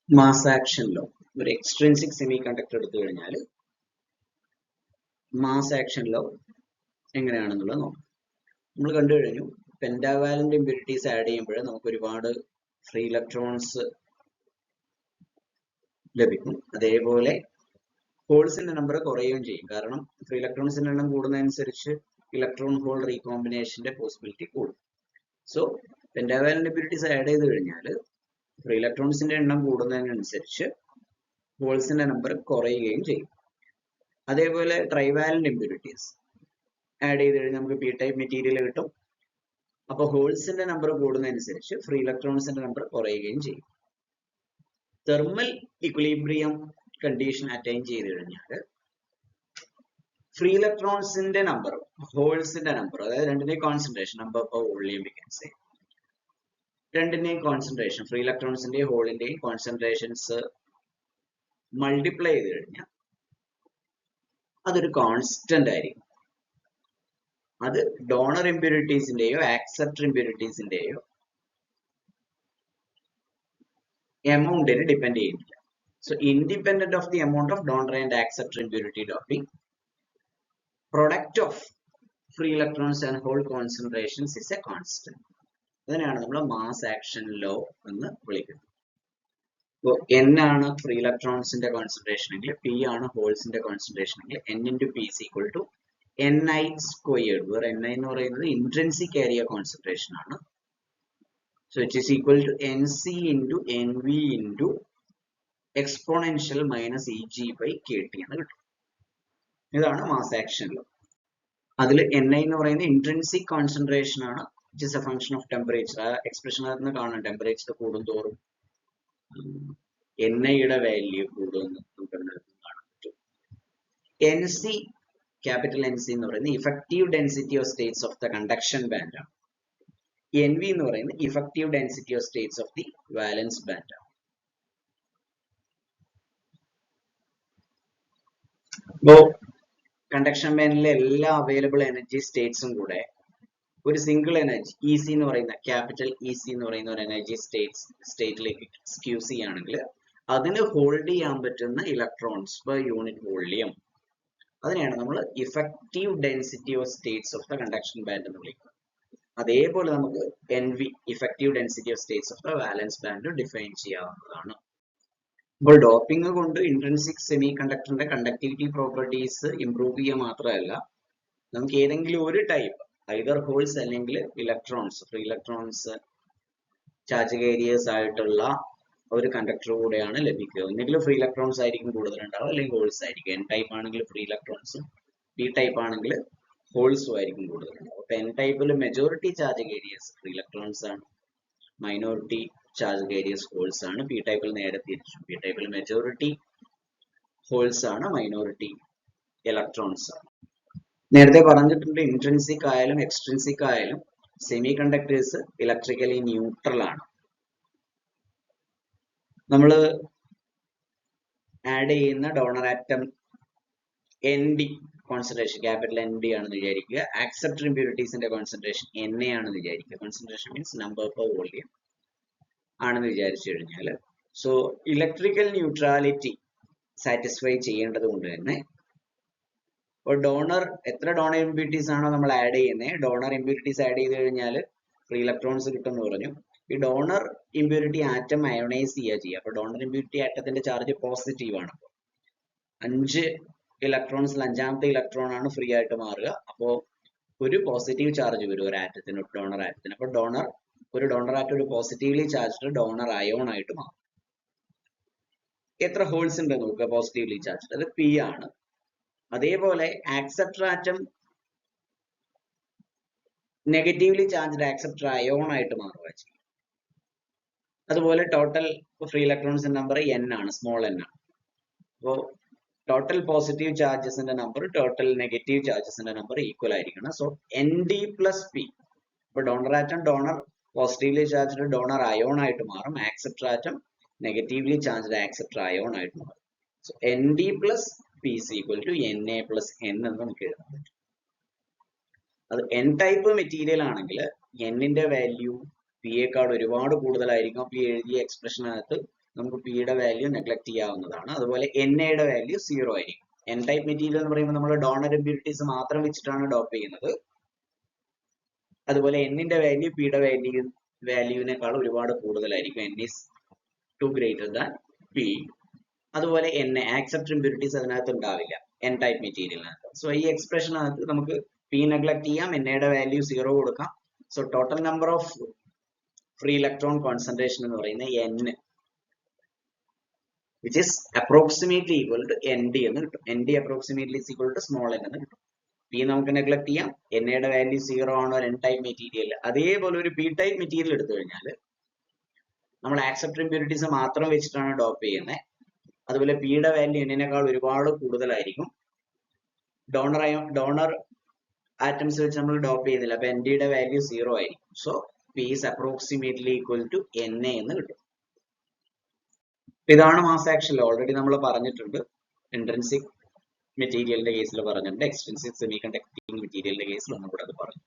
Mass action law ഒരു extrinsic semi conductor എടുത്തു കഴിഞ്ഞാൽ മാസ് ആക്ഷൻ ലോ എങ്ങനെയാണെന്നുള്ളത് നോക്കാം. നമ്മൾ കണ്ടു കഴിഞ്ഞു പെന്റാവാലന്റ് ഇമ്പ്യൂരിറ്റീസ് ആഡ് ചെയ്യുമ്പോൾ നമുക്ക് ഒരുപാട് ഫ്രീ ഇലക്ട്രോൺസ് ലഭിക്കും. അതേപോലെ ഹോൾസിന്റെ നമ്പർ കുറയുകയും ചെയ്യും. കാരണം ഫ്രീ ഇലക്ട്രോൺസിന്റെ എണ്ണം കൂടുന്നതനുസരിച്ച് ഇലക്ട്രോൺ ഹോൾ റീകോമ്പിനേഷന്റെ പോസിബിലിറ്റി കൂടും. സോ പെന്റാവാലന്റ് ഇമ്പ്യൂരിറ്റീസ് ആഡ് ചെയ്ത് കഴിഞ്ഞാൽ ഫ്രീ ഇലക്ട്രോൺസിന്റെ എണ്ണം കൂടുന്നതിനനുസരിച്ച് ഹോൾസിന്റെ നമ്പർ കുറയുകയും ചെയ്യും. അതേപോലെ ട്രൈവാലന്റ് ഇമ്പ്യൂരിറ്റീസ് ആഡ് ചെയ്ത് കഴിഞ്ഞാൽ നമുക്ക് പി ടൈപ്പ് മെറ്റീരിയൽ കിട്ടും. അപ്പോൾ ഹോൾസിന്റെ നമ്പർ കൂടുന്നതനുസരിച്ച് ഫ്രീ ഇലക്ട്രോൺസിന്റെ നമ്പർ കുറയുകയും ചെയ്യും. തെർമൽ ഇക്വിലിബ്രിയം കണ്ടീഷൻ അറ്റൈൻ ചെയ്ത് കഴിഞ്ഞാൽ ഫ്രീ ഇലക്ട്രോൺസിന്റെ നമ്പർ ഹോൾസിന്റെ നമ്പർ, അതായത് രണ്ടിന്റെയും കോൺസെൻട്രേഷൻ നമ്പർ പെർ വോളിയം വികാൻസേ, രണ്ടിന്റെയും കോൺസെൻട്രേഷൻ ഫ്രീ ഇലക്ട്രോൺസിന്റെയും ഹോളിന്റെയും കോൺസെൻട്രേഷൻസ് മൾട്ടിപ്ലൈ ചെയ്ത് കഴിഞ്ഞാൽ അതൊരു കോൺസ്റ്റന്റ് ആയിരിക്കും. അത് ഡോണർ ഇമ്പ്യൂരിറ്റീസിന്റെയോ ആക്സെപ്റ്റർ ഇമ്പ്യൂരിറ്റീസിന്റെയോ എമൗണ്ടിനെ ഡിപ്പെൻഡ് ചെയ്യുന്നില്ല. So independent of the amount of donor and acceptor impurity doping, product of free electrons and hole concentrations is A constant. അതിനാണ് നമ്മൾ മാസ് ആക്ഷൻ ലോ എന്ന് വിളിക്കുന്നത്. അപ്പോൾ n ആണ് ഫ്രീ ഇലക്ട്രോൺസിന്റെ കോൺസെൻട്രേഷൻ എങ്കിൽ p ആണ് ഹോൾസിന്റെ കോൺസെൻട്രേഷൻ എങ്കിൽ n into P is equal to ni squared, where ni എന്ന് പറയുന്നത് ഇൻട്രിൻസിക് ഏരിയ കോൺസെൻട്രേഷൻ ആണ്. So it is equal to nc into nv into exponential minus E G by K T എന്ന് കിട്ടും. ഇതാണ് mass action law. അതിൽ ni എന്ന് പറയുന്നത് intrinsic concentration ആണ്, it is a function of temperature. ആ എക്സ്പ്രഷനകത്ത് കാണാം, ടെമ്പറേച്ചർ കൂടുന്തോറും യുടെ വാല്യൂ കൂടുമെന്ന് നമുക്ക് കാണാൻ പറ്റും. N C, capital N C എന്ന് പറയുന്നത് effective density of states of the conduction band ആണ്. എൻ വി എന്ന് പറയുന്നത് effective density of states of the വാലൻസ് band ആണ്. അപ്പോ കണ്ടക്ഷൻ ബാൻഡിലെ എല്ലാ അവൈലബിൾ എനർജി സ്റ്റേറ്റ്സും കൂടെ ഒരു സിംഗിൾ എനർജി ഇ സി എന്ന് പറയുന്ന ക്യാപിറ്റൽ ഇ സി എന്ന് പറയുന്ന ഒരു എനർജി സ്റ്റേറ്റിലേക്ക് സ്ക്യൂസ് ചെയ്യുകയാണെങ്കിൽ അതിന് ഹോൾഡ് ചെയ്യാൻ പറ്റുന്ന ഇലക്ട്രോൺസ് പെർ യൂണിറ്റ് വോളിയം, അതിനെയാണ് നമ്മൾ effective density of states of the conduction band എന്ന് വിളിക്കുന്നത്. അതേപോലെ നമുക്ക് N V, effective density of states of the valence band define ചെയ്യാവുന്നതാണ്. അപ്പോൾ ഡോപ്പിംഗ് കൊണ്ട് ഇൻട്രിൻസിക് സെമി കണ്ടക്ടറിന്റെ കണ്ടക്ടിവിറ്റി പ്രോപ്പർട്ടീസ് ഇംപ്രൂവ് ചെയ്യുക മാത്രമല്ല, നമുക്ക് ഏതെങ്കിലും ഒരു ടൈപ്പ് ഐദർ ഹോൾസ് അല്ലെങ്കിൽ electrons, free electrons, charge carriers ആയിട്ടുള്ള ഒരു കണ്ടക്ടർ കൂടെയാണ് ലഭിക്കുക. ഒന്നുകിൽ ഫ്രീ ഇലക്ട്രോൺസ് ആയിരിക്കും കൂടുതലുണ്ടാവുക, അല്ലെങ്കിൽ ഹോൾസ് ആയിരിക്കും. എൻ ടൈപ്പ് ആണെങ്കിൽ ഫ്രീ ഇലക്ട്രോൺസും പി ടൈപ്പ് ആണെങ്കിൽ ഹോൾസും ആയിരിക്കും കൂടുതലുണ്ടാവുക. അപ്പൊ എൻ ടൈപ്പിൽ majority charge careers free electrons ആണ്, മൈനോറിറ്റി ചാർജ് കാരിയേഴ്സ് ഹോൾസ് ആണ്. പി ടൈപ്പിൽ നേരെ തിരിച്ചു, പി ടൈപ്പിൽ മെജോറിറ്റി ഹോൾസ് ആണ്, മൈനോറിറ്റി ഇലക്ട്രോൺസ് ആണ്. നേരത്തെ പറഞ്ഞിട്ടുണ്ട്, ഇൻട്രിൻസിക് ആയാലും എക്സ്ട്രിൻസിക് ആയാലും സെമി കണ്ടക്ടേഴ്സ് ഇലക്ട്രിക്കലി ന്യൂട്രൽ ആണ്. നമ്മൾ ആഡ് ചെയ്യുന്ന donor atom N D concentration capital N D ആണെന്ന് വിചാരിക്കുക. ആക്സെപ്റ്റർ ഇമ്പ്യൂരിറ്റീസിന്റെ കോൺസെൻട്രേഷൻ എൻ എ ആണെന്ന് വിചാരിക്കുക. Concentration means number per volume ആണെന്ന് വിചാരിച്ചു കഴിഞ്ഞാൽ, സോ ഇലക്ട്രിക്കൽ ന്യൂട്രാലിറ്റി സാറ്റിസ്ഫൈ ചെയ്യേണ്ടത് കൊണ്ട് തന്നെ ഡോണർ, എത്ര ഡോണർ ഇമ്പ്യൂരിറ്റീസ് ആണോ നമ്മൾ ആഡ് ചെയ്യുന്നത്, ഡോണർ ഇമ്പ്യൂരിറ്റീസ് ആഡ് ചെയ്ത് കഴിഞ്ഞാൽ ഫ്രീ ഇലക്ട്രോൺസ് കിട്ടുമെന്ന് പറഞ്ഞു. ഈ ഡോണർ ഇമ്പ്യൂരിറ്റി ആറ്റം അയോണൈസ് ചെയ്യുക. അപ്പൊ ഡോണർ ഇമ്പ്യൂരിറ്റി ആറ്റത്തിന്റെ ചാർജ് പോസിറ്റീവ് ആണ്. 5 ഇലക്ട്രോൺസിൽ 5ാമത്തെ ഇലക്ട്രോൺ ആണ് ഫ്രീ ആയിട്ട് മാറുക. അപ്പോൾ ഒരു പോസിറ്റീവ് ചാർജ് വരും ഒരു ആറ്റത്തിന്, ഡോണർ ആറ്റത്തിന്. അപ്പൊ ഒരു ഡോണർ ആറ്റം ഒരു പോസിറ്റീവ്ലി ചാർജ്ഡ് ഡോണർ അയോൺ ആയിട്ട് മാറും. എത്ര ഹോൾസ് ഉണ്ട് നോക്കുക പോസിറ്റീവ്ലി ചാർജ്ഡ്, അത് പി ആണ്. അതേപോലെ acceptor atom negatively charged acceptor ion ആയിട്ട് മാറുക ചെയ്യും. അതുപോലെ ടോട്ടൽ ഫ്രീ ഇലക്ട്രോൺസിന്റെ നമ്പർ എൻ ആണ്, സ്മോൾ എൻ ആണ്. അപ്പോൾ ടോട്ടൽ പോസിറ്റീവ് ചാർജസിന്റെ നമ്പർ ടോട്ടൽ നെഗറ്റീവ് ചാർജസിന്റെ നമ്പർ ഈക്വൽ ആയിരിക്കണം. So N D plus P. ഇപ്പൊ donor atom positively charged donor ion ആയിട്ട് മാറും, acceptor atom negatively charged acceptor ion ആയിട്ട് മാറും. So N D plus P is equal to Na plus N എന്ന് നമുക്ക് എഴുതാൻ പറ്റും. അത് എൻ ടൈപ്പ് മെറ്റീരിയൽ ആണെങ്കിൽ എന്നിന്റെ വാല്യൂ പി യേക്കാൾ ഒരുപാട് കൂടുതലായിരിക്കും. അപ്പൊ ഈ എഴുതിയ എക്സ്പ്രഷനകത്ത് നമുക്ക് പിയുടെ വാല്യൂ നെഗ്ലക്ട് ചെയ്യാവുന്നതാണ്. അതുപോലെ എൻഎയുടെ വാല്യൂ 0 ആയിരിക്കും. എൻ ടൈപ്പ് മെറ്റീരിയൽ എന്ന് പറയുമ്പോൾ നമ്മൾ ഡോണർ ഇമ്പ്യൂരിറ്റീസ് മാത്രം വെച്ചിട്ടാണ് ഡോപ്പ് ചെയ്യുന്നത്. അതുപോലെ എന്നിന്റെ വാല്യൂ പിയുടെ വാല്യൂവിനേക്കാൾ ഒരുപാട് കൂടുതലായിരിക്കും. N is too greater than P. അതുപോലെ എൻ ആക്സെപ്റ്റ് ഇമ്പ്യൂരിറ്റീസ് അതിനകത്ത് ഉണ്ടാവില്ല എൻ ടൈപ്പ് മെറ്റീരിയലിനകത്ത്. സോ ഈ എക്സ്പ്രഷനകത്ത് നമുക്ക് പി നെഗ്ലക്ട് ചെയ്യാം, എന്നയുടെ വാല്യൂ 0 കൊടുക്കാം. So total number of free electron concentration എന്ന് പറയുന്നത് N, which is approximately equal to N D എന്ന് കിട്ടും. N D approximately is equal to small N എന്ന് കിട്ടും. പി നമുക്ക് നെഗ്ലക്ട് ചെയ്യാം, എന്നയുടെ വാല്യൂ 0 ആണോ എൻ ടൈപ്പ് മെറ്റീരിയൽ. അതേപോലെ ഒരു പി ടൈപ്പ് മെറ്റീരിയൽ എടുത്തു കഴിഞ്ഞാൽ നമ്മൾ ആക്സെപ്റ്റ് ഇമ്പ്യൂരിറ്റീസ് മാത്രം വെച്ചിട്ടാണ് ഡോപ്പ് ചെയ്യുന്നത്. അതുപോലെ പിയുടെ വാല്യൂ എന്നിനേക്കാൾ ഒരുപാട് കൂടുതലായിരിക്കും. ഡോണർ ആറ്റംസ് വെച്ച് നമ്മൾ ഡോപ്പ് ചെയ്യുന്നില്ല, അപ്പൊ എൻ ഡിയുടെ വാല്യൂ 0 ആയിരിക്കും. So P is approximately equal to N A എന്ന് കിട്ടും. ഇതാണ് മാസ് ആക്ച്വൽ. ഓൾറെഡി നമ്മൾ പറഞ്ഞിട്ടുണ്ട്. ഇൻട്രിൻസിക് മെറ്റീരിയലിന്റെ കേസിൽ പറഞ്ഞിട്ടുണ്ട്, എക്സ്ട്രിൻസിക് സെമി കണ്ടക്ടിങ് മെറ്റീരിയലിന്റെ കേസിൽ ഒന്നും കൂടെ അത് പറഞ്ഞു.